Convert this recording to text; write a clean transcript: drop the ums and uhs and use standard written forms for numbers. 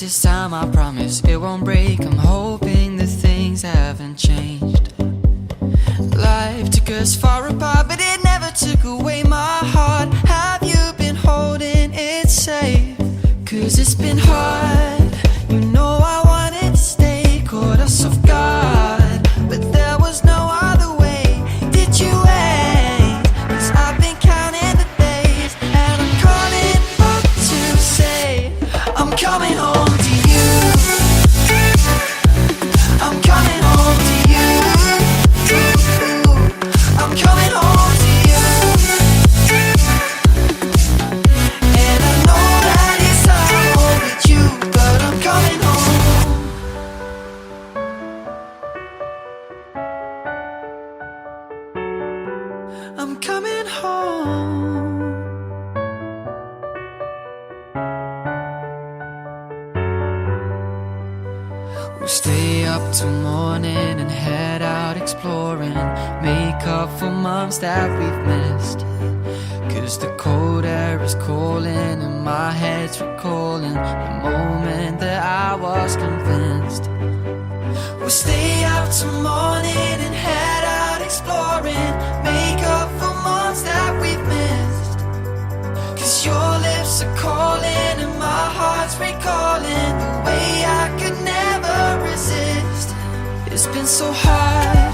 this time I promise it won't break. I'm hoping that things haven't changed. Life took us far apart, but it never took away my heart. Have you been holding it safe? 'Cause it's been hard. You know I wanted to stay, caught us off guard, but there was no other way. Did you wait? 'Cause I've been counting the days, and I'm calling up to say I'm coming home to you. I'm coming home to you. I'm coming home to you. And I know that it's hard with you, but I'm coming home. I'm coming home. We'll stay up till morning and head out exploring, make up for months that we've missed. 'Cause the cold air is calling and my head's recalling the moment that I was convinced. We'll stay out till morning and head out exploring, make up for months that we've missed. 'Cause your lips are calling and my heart's recalling the way I could never resist. It's been so hard.